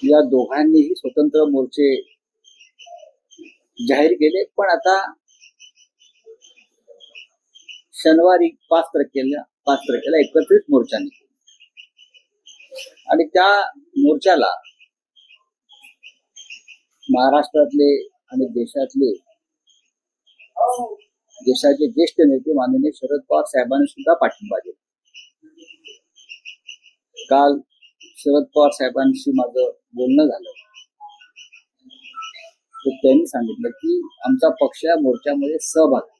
या दोघांनीही स्वतंत्र मोर्चे जाहीर केले, पण आता शनिवारी 5 तारखेला एकत्रित मोर्चा निघाला आणि त्या मोर्चाला महाराष्ट्रातले आणि देशाचे ज्येष्ठ नेते माननीय शरद पवार साहेबांनी सुद्धा पाठिंबा दिला. काल शरद पवार साहेबांशी माझं बोलणं झालं तर त्यांनी सांगितलं की आमचा पक्ष या मोर्चामध्ये सहभागी,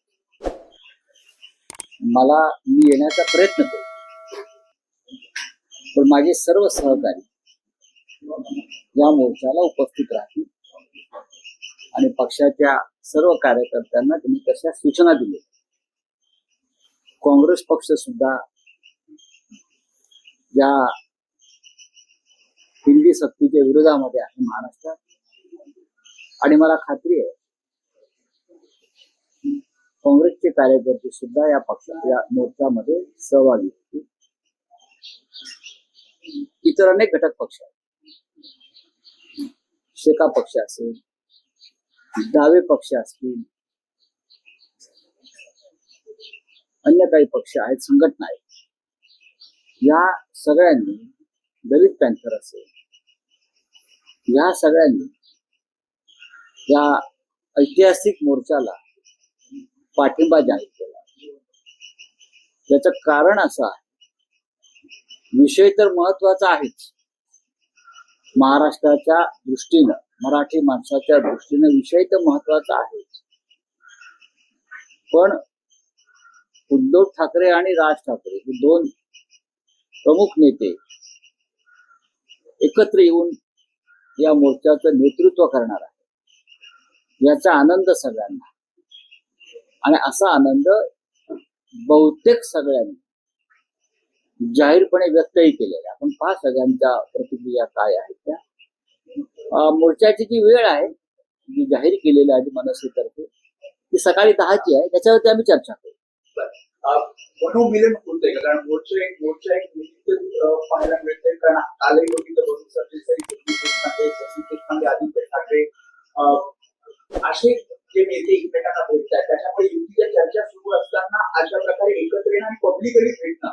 मी येण्याचा प्रयत्न करू, पण माझे सर्व सहकारी या मोर्चाला उपस्थित राहतील आणि पक्षाच्या सर्व कार्यकर्त्यांना त्यांनी तशा सूचना दिल्या. काँग्रेस पक्ष सुद्धा या हिंदी सक्तीच्या विरोधामध्ये आहे महाराष्ट्रात, आणि मला खात्री आहे काँग्रेसचे कार्यकर्ते सुद्धा या मोर्चामध्ये सहभागी होतील. इतर अनेक घटक पक्ष आहेत, शेका पक्ष असेल, डावे पक्ष असतील, अन्य काही पक्ष आहेत, संघटना आहेत, या सगळ्यांनी, दलित पॅंथर असेल, या सगळ्यांनी या ऐतिहासिक मोर्चाला पाठिंबा जाहीर केला. याचं कारण असं आहे, विषय तर महत्वाचा आहेच, महाराष्ट्राच्या दृष्टीनं, मराठी माणसाच्या दृष्टीनं विषय तर महत्वाचा आहेच, पण उद्धव ठाकरे आणि राज ठाकरे हे दोन प्रमुख नेते एकत्र येऊन या मोर्चाचं नेतृत्व करणार आहे, याचा आनंद सगळ्यांना, आणि असा आनंद बहुतेक सगळ्यांनी जाहीरपणे व्यक्तही केलेला. आपण पहा सगळ्यांच्या प्रतिक्रिया काय आहेत त्या. मोर्चाची जी वेळ आहे, जी जाहीर केलेली आहे मनसेतर्फे, ती सकाळी 10ची आहे, त्याच्यावरती आम्ही चर्चा करू. मनोमिलन होतंय का? कारण मोर्चा एक पाहायला मिळतंय, कारण कालही बघितलं आदित्य ठाकरे असे जे नेते एकमेकांना भेटतात, त्याच्यामुळे युतीच्या चर्चा सुरू असताना अशा प्रकारे एकत्र येणं आणि पब्लिकली भेटणं,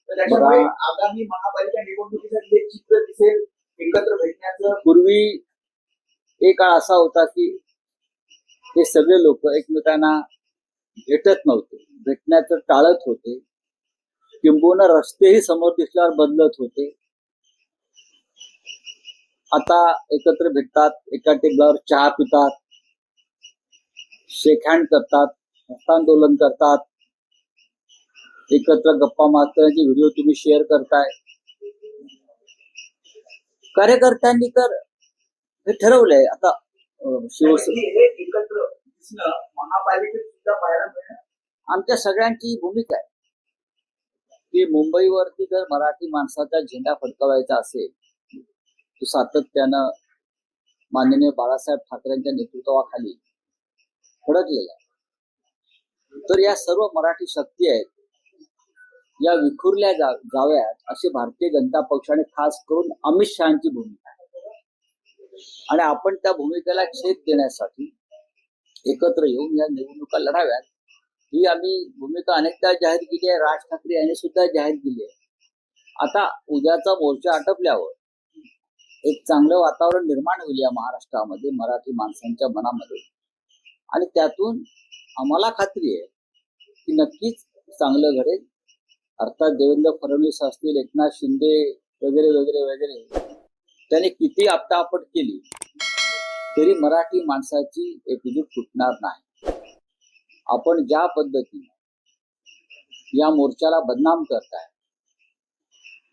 तर त्याच्यामुळे आगामी महापालिका निवडणुकीसाठी एक चित्र दिसेल एकत्र भेटण्याचं. पूर्वी एक काळ असा होता की हे सगळे लोक एकमेकांना भेटत नव्हते, भेटण्याचं टाळत होते, किंबहुना रस्तेही समोर दिसल्यावर बदलत होते. आता एकत्र भेटतात, एका टेबलावर चहा पितात, शेक हँड करतात, हस्तांदोलन करतात, एकत्र गप्पा मारण्याचे व्हिडिओ तुम्ही शेअर करताय. कार्यकर्त्यांनी तर हे ठरवलंय आता शिवसेना एकत्र महापालिकेत सुद्धा पाहायला मिळणार. आमच्या सगळ्यांची भूमिका आहे की मुंबईवरती जर मराठी माणसाचा झेंडा फडकवायचा असेल, तो सातत्यानं माननीय बाळासाहेब ठाकरेंच्या नेतृत्वाखाली फडकलेला आहे. तर या सर्व मराठी शक्ती आहेत, या विखुरल्या जाव्यात अशी भारतीय जनता पक्ष आणि खास करून अमित शहाची भूमिका आहे, आणि आपण त्या भूमिकेला छेद देण्यासाठी एकत्र येऊन या निवडणुका लढाव्यात ही आम्ही भूमिका अनेकदा जाहीर केली आहे. राज ठाकरे यांनी सुद्धा जाहीर केली आहे. आता उद्याचा मोर्चा आटपल्यावर एक चांगलं वातावरण निर्माण होईल या महाराष्ट्रामध्ये, मराठी माणसांच्या मनामध्ये, आणि त्यातून आम्हाला खात्री आहे की नक्कीच चांगलं घडेल. अर्थात देवेंद्र फडणवीस असतील, एकनाथ शिंदे वगैरे वगैरे वगैरे त्यांनी किती आपटापट केली तरी मराठी माणसाची एकजूट तुटणार नाही. आपण ज्या पद्धतीने या मोर्चाला बदनाम करताय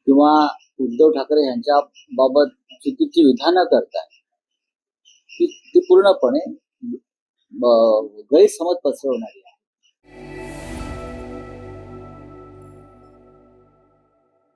किंवा उद्धव ठाकरे यांच्या बाबत चुकीची विधानं करताय, ती पूर्णपणे गैरसमज पसरवणारी आहे.